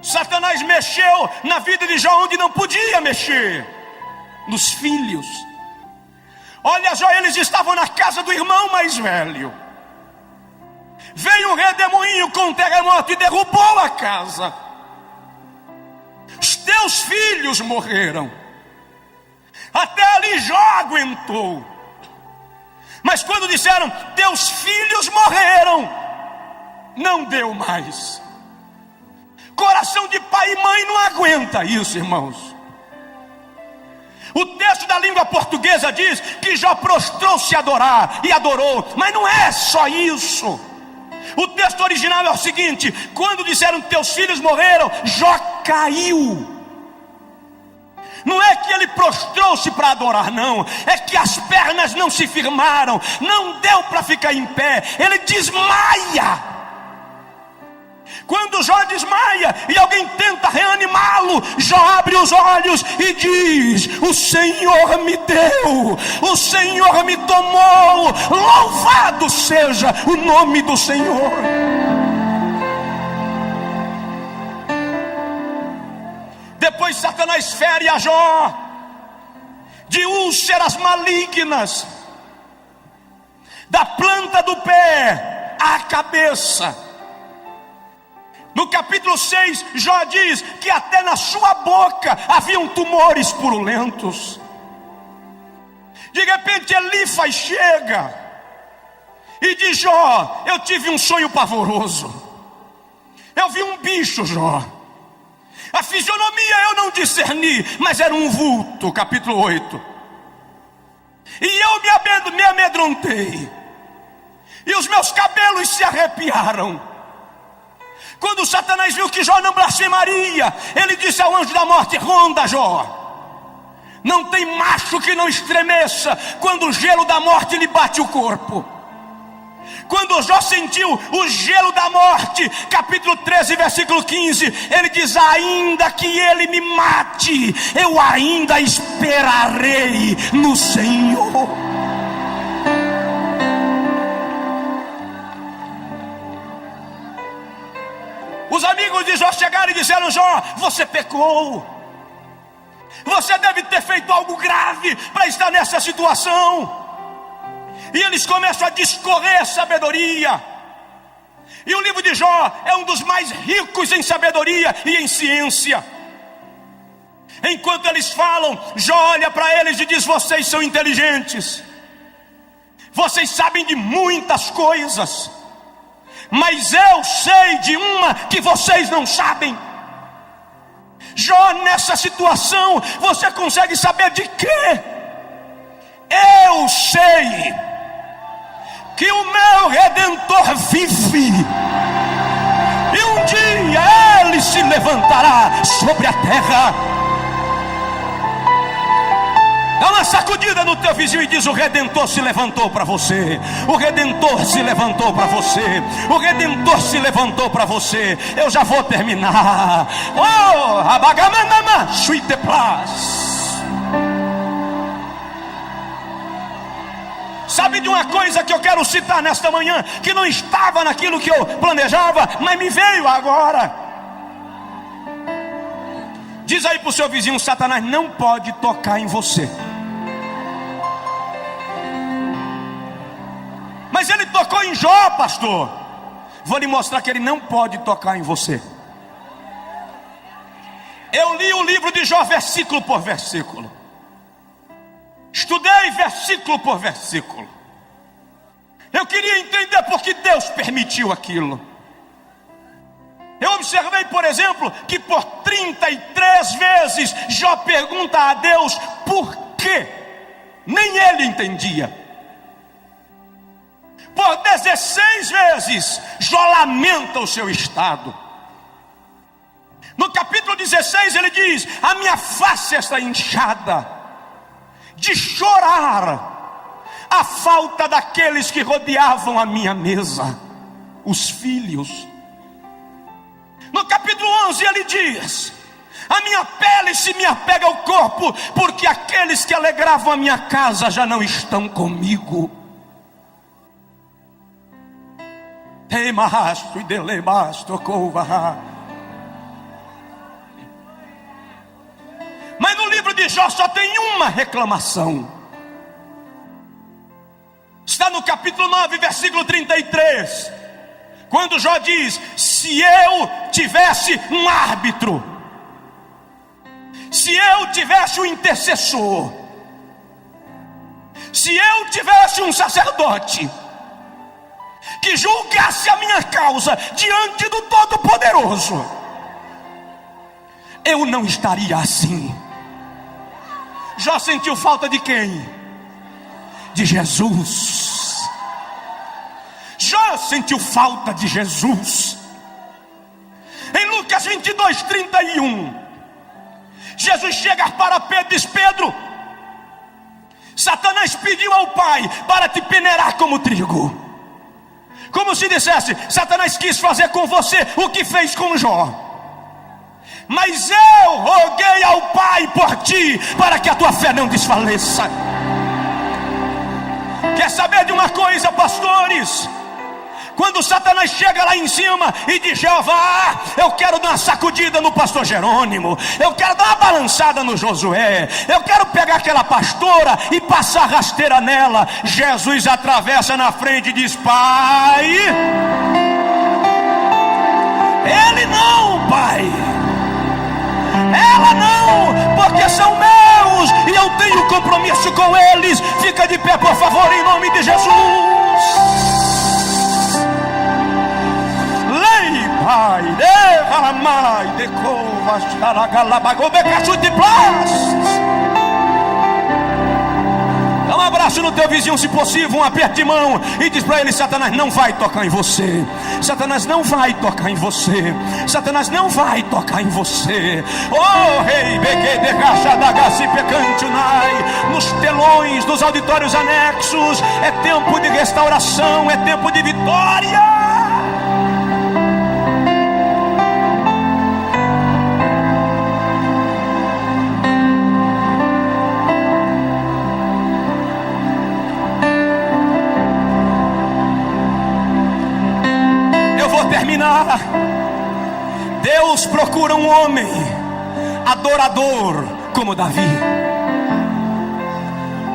Satanás mexeu na vida de Jó onde não podia mexer, nos filhos. Olha, Jó, eles estavam na casa do irmão mais velho. Veio um redemoinho com um terremoto e derrubou a casa. Os teus filhos morreram. Até ali Jó aguentou. Mas quando disseram: teus filhos morreram, não deu mais. Coração de pai e mãe não aguenta isso, irmãos. O texto da língua portuguesa diz que Jó prostrou-se a adorar, e adorou. Mas não é só isso. O texto original é o seguinte: quando disseram teus filhos morreram, Jó caiu. Não é que ele prostrou-se para adorar, não. É que as pernas não se firmaram, não deu para ficar em pé. Ele desmaia. Quando Jó desmaia e alguém tenta reanimá-lo, Jó abre os olhos e diz: o Senhor me deu, o Senhor me tomou, louvado seja o nome do Senhor. Depois Satanás fere a Jó de úlceras malignas, da planta do pé à cabeça. No capítulo 6, Jó diz que até na sua boca haviam tumores purulentos. De repente Elifaz chega e diz: Jó, eu tive um sonho pavoroso. Eu vi um bicho, Jó. A fisionomia eu não discerni, mas era um vulto. Capítulo 8. E eu me amedrontei, e os meus cabelos se arrepiaram. Quando Satanás viu que Jó não blasfemaria, ele disse ao anjo da morte: ronda, Jó. Não tem macho que não estremeça quando o gelo da morte lhe bate o corpo. Quando Jó sentiu o gelo da morte, capítulo 13, versículo 15, ele diz: ainda que ele me mate, eu ainda esperarei no Senhor. Os amigos de Jó chegaram e disseram: Jó, você pecou, você deve ter feito algo grave para estar nessa situação. E eles começam a discorrer sabedoria. E o livro de Jó é um dos mais ricos em sabedoria e em ciência. Enquanto eles falam, Jó olha para eles e diz: vocês são inteligentes, vocês sabem de muitas coisas, mas eu sei de uma que vocês não sabem. Jó, nessa situação, você consegue saber de quê? Eu sei que o meu Redentor vive, e um dia ele se levantará sobre a terra. Dá uma sacudida no teu vizinho e diz: o Redentor se levantou para você. O Redentor se levantou para você. O Redentor se levantou para você. Eu já vou terminar. Oh, abagamama, suite plas. Sabe de uma coisa que eu quero citar nesta manhã, que não estava naquilo que eu planejava, mas me veio agora. Diz aí para o seu vizinho: Satanás não pode tocar em você. Mas ele tocou em Jó, pastor. Vou lhe mostrar que ele não pode tocar em você. Eu li o livro de Jó versículo por versículo. Estudei versículo por versículo. Eu queria entender por que Deus permitiu aquilo. Eu observei, por exemplo, que por 33 vezes Jó pergunta a Deus por quê. Nem ele entendia. Por 16 vezes Jó lamenta o seu estado. No capítulo 16 ele diz: a minha face está inchada de chorar a falta daqueles que rodeavam a minha mesa, os filhos. No capítulo 11 ele diz: a minha pele se me apega ao corpo, porque aqueles que alegravam a minha casa já não estão comigo. Teimasto e delemasto couva. Mas no livro de Jó só tem uma reclamação. Está no capítulo 9, versículo 33. Quando Jó diz: se eu tivesse um árbitro, se eu tivesse um intercessor, se eu tivesse um sacerdote que julgasse a minha causa diante do Todo-Poderoso, eu não estaria assim. Jó sentiu falta de quem? De Jesus. Jó sentiu falta de Jesus. Em Lucas 22, 31, Jesus chega para Pedro e diz: Pedro, Satanás pediu ao Pai para te peneirar como trigo. Como se dissesse: Satanás quis fazer com você o que fez com Jó, mas eu roguei ao Pai por ti, para que a tua fé não desfaleça. Quer saber de uma coisa, pastores? Quando Satanás chega lá em cima e diz: Jeová, eu quero dar uma sacudida no pastor Jerônimo, eu quero dar uma balançada no Josué, eu quero pegar aquela pastora e passar rasteira nela, Jesus atravessa na frente e diz: Pai, ele não, Pai, ela não, porque são meus e eu tenho compromisso com eles. Fica de pé, por favor, em nome de Jesus. Lei, Pai, derramai, decova, xaragalabagobe, cachute, plast. Dá um abraço no teu vizinho, se possível, um aperto de mão, e diz para ele: Satanás não vai tocar em você. Satanás não vai tocar em você. Satanás não vai tocar em você. Oh, rei, beguei de racha da gaci pecantunai, nos telos telões, nos auditórios anexos. É tempo de restauração, é tempo de vitória. Eu vou terminar. Deus procura um homem adorador como Davi.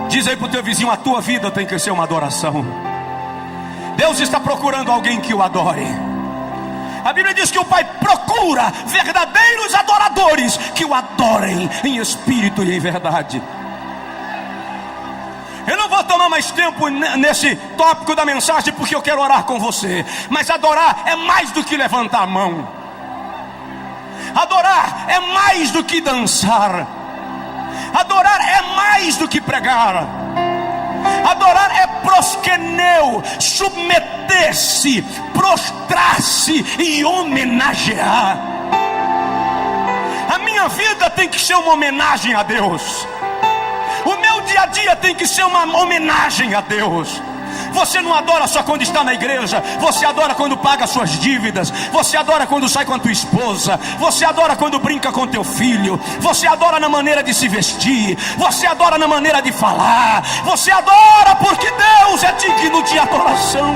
Diz aí para o teu vizinho: a tua vida tem que ser uma adoração. Deus está procurando alguém que o adore. A Bíblia diz que o Pai procura verdadeiros adoradores que o adorem em espírito e em verdade. Eu não vou tomar mais tempo nesse tópico da mensagem, porque eu quero orar com você. Mas adorar é mais do que levantar a mão. Adorar é mais do que dançar. Adorar é mais do que pregar. Adorar é proskeneu, submeter-se, prostrar-se e homenagear. A minha vida tem que ser uma homenagem a Deus. O meu dia a dia tem que ser uma homenagem a Deus. Você não adora só quando está na igreja. Você adora quando paga suas dívidas. Você adora quando sai com a tua esposa. Você adora quando brinca com teu filho. Você adora na maneira de se vestir. Você adora na maneira de falar. Você adora porque Deus é digno de adoração.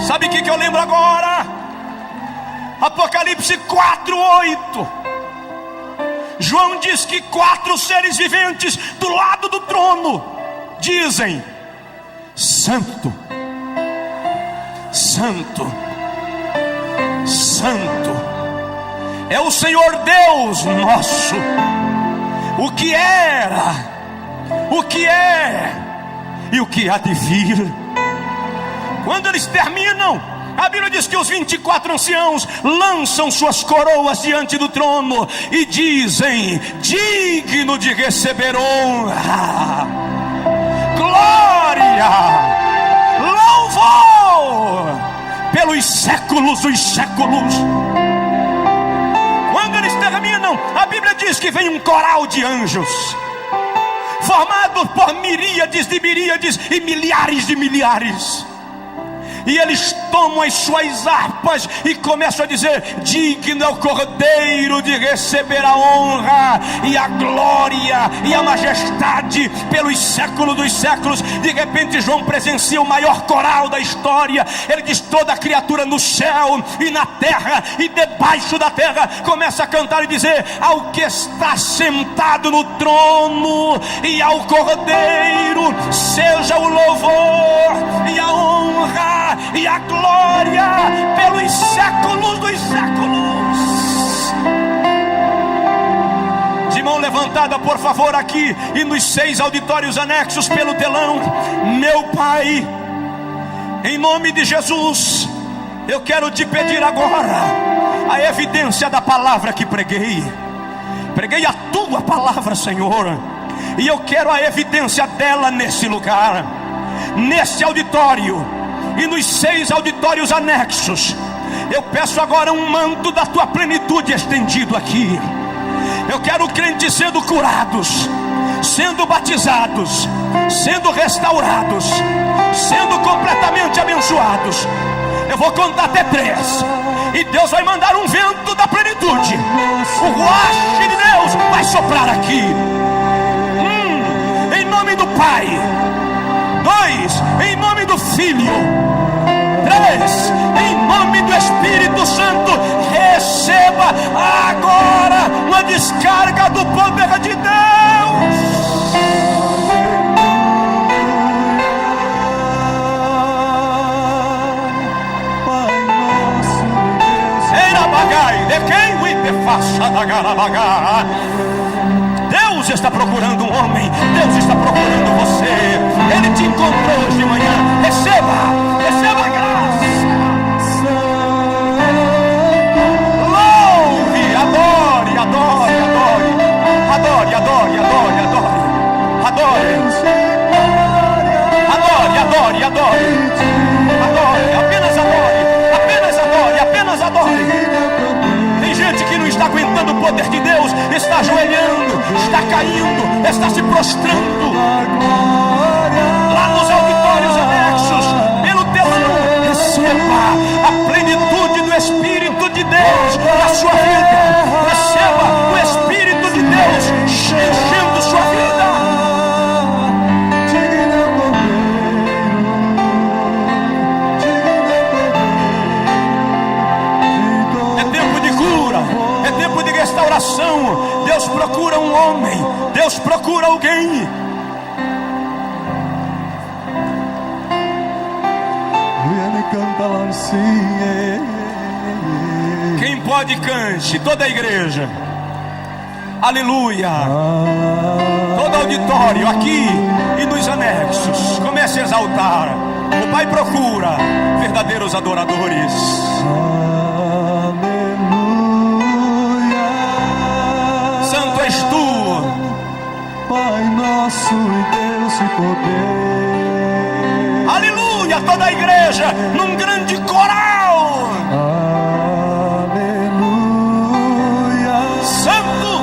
Sabe o que eu lembro agora? Apocalipse 4:8. João diz que 4 seres viventes do lado do trono dizem: Santo, Santo, Santo é o Senhor Deus nosso, o que era, o que é e o que há de vir. Quando eles terminam, a Bíblia diz que os 24 anciãos lançam suas coroas diante do trono e dizem: digno de receber honra, glória, louvor pelos séculos dos séculos. Quando eles terminam, a Bíblia diz que vem um coral de anjos, formado por miríades de miríades e milhares de milhares. E eles tomam as suas harpas e começam a dizer: digno é o Cordeiro de receber a honra e a glória e a majestade pelos séculos dos séculos. De repente João presencia o maior coral da história. Ele diz: toda criatura no céu e na terra e debaixo da terra começa a cantar e dizer: ao que está sentado no trono e ao Cordeiro seja o louvor e a honra e a glória pelos séculos dos séculos. De mão levantada, por favor, aqui e nos 6 auditórios anexos pelo telão. Meu Pai, em nome de Jesus, eu quero te pedir agora a evidência da palavra que preguei. Preguei a tua palavra, Senhor, e eu quero a evidência dela nesse lugar, nesse auditório e nos 6 auditórios anexos. Eu peço agora um manto da tua plenitude estendido aqui. Eu quero crentes sendo curados, sendo batizados, sendo restaurados, sendo completamente abençoados. Eu vou contar até 3 e Deus vai mandar um vento da plenitude. O ruach de Deus vai soprar aqui. Em nome do Pai. 2, em nome do Filho. 3, em nome do Espírito Santo. Receba agora uma descarga do poder de Deus. Deus está procurando um homem. Deus está procurando você. Ele te encontrou hoje de manhã. Receba a graça. Louve, adore, adore, adore. Adore, adore, adore, adore. Adore. Adore, adore, adore. Adore, apenas adore. Apenas adore, apenas adore. Tem gente que não está aguentando o poder de Deus, está ajoelhando, está caindo, está se prostrando lá nos auditórios anexos, pelo telão. Receba a plenitude do Espírito de Deus na sua vida. Receba o Espírito de Deus enchendo sua vida. É tempo de cura, é tempo de restauração. Deus procura um homem, Deus procura alguém. Quem pode, cante, toda a igreja. Aleluia. Todo auditório aqui e nos anexos, comece a exaltar. O Pai procura verdadeiros adoradores. Santo és tu, Pai nosso e Deus e poder. Aleluia, toda a igreja num grande coral. Aleluia. Santo,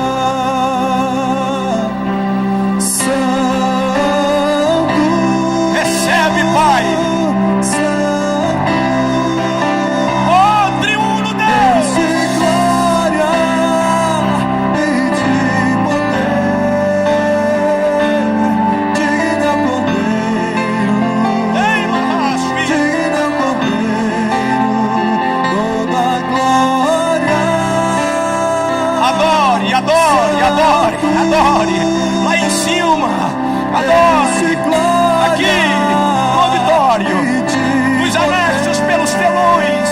Santo, recebe, Pai. Santo, Oh, triuno Deus Deus. de glória e de poder. Digno é o Cordeiro. Ei, Mahasmi. Digno é o Cordeiro, toda glória. Adore, adore, adore, adore. Lá em cima, adore. Aqui, no auditório, nos anexos, pelos telões,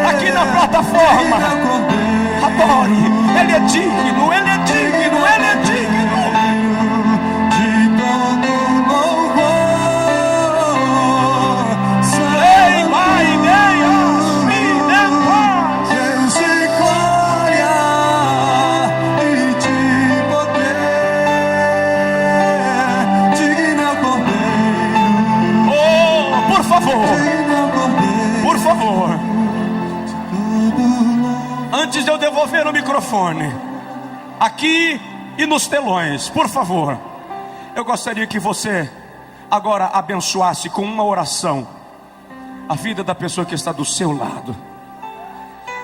aqui na plataforma. Adore. Ele é digno, ele é digno, ele é digno. De todo louvor, Ei, Pai, Deus, me paz. Deus de glória e de poder. Digno é o Cordeiro, Oh, por favor, digno é o Cordeiro, por favor. todo louvor. Antes de eu devolver o microfone, aqui e nos telões, por favor, eu gostaria que você agora abençoasse com uma oração a vida da pessoa que está do seu lado.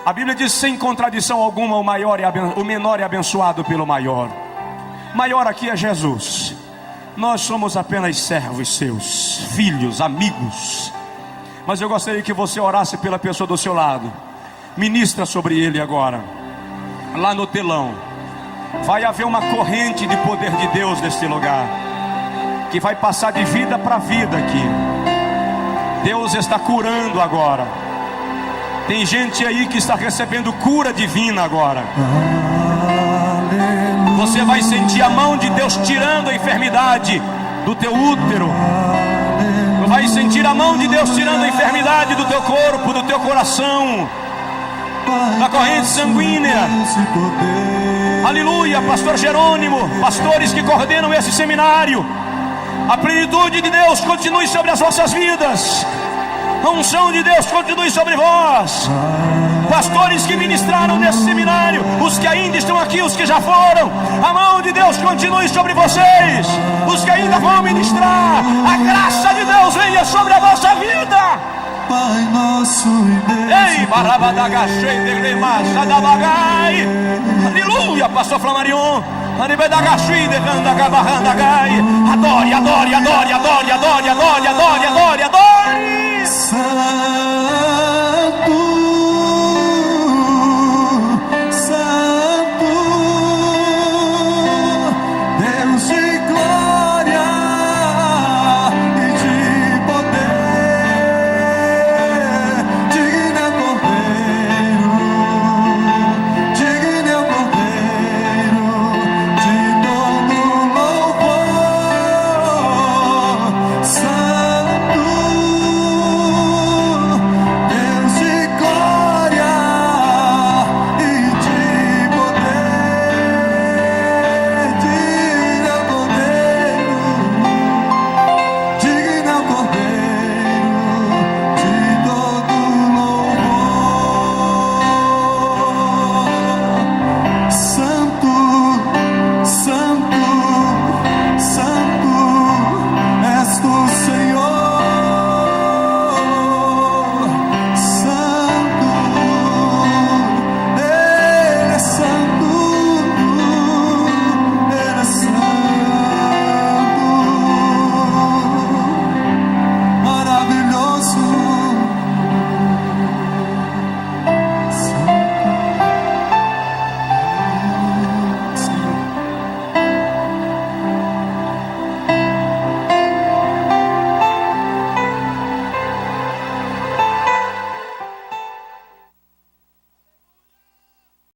A Bíblia diz, sem contradição alguma, o menor é abençoado pelo maior. Maior aqui é Jesus. Nós somos apenas servos seus, filhos, amigos. Mas eu gostaria que você orasse pela pessoa do seu lado. Ministra sobre ele agora. Lá no telão vai haver uma corrente de poder de Deus neste lugar, que vai passar de vida para vida aqui. Deus está curando agora. Tem gente aí que está recebendo cura divina agora. Você vai sentir a mão de Deus tirando a enfermidade do teu útero. Vai sentir a mão de Deus tirando a enfermidade do teu corpo, do teu coração, da corrente sanguínea. Aleluia, pastor Jerônimo, pastores que coordenam esse seminário, a plenitude de Deus continue sobre as vossas vidas. A unção de Deus continue sobre vós. Pastores que ministraram nesse seminário, os que ainda estão aqui, os que já foram, a mão de Deus continue sobre vocês. Os que ainda vão ministrar, a graça de Deus venha sobre a vossa vida. Pai nosso e Deus. Ei, barabadagachei de remassa da bagai. Aleluia, pastor Flamarion. Anibedagachei de randagabarrandagai. Adore, adore, adore, adore, adore, adore, adore, adore, adore. Santo,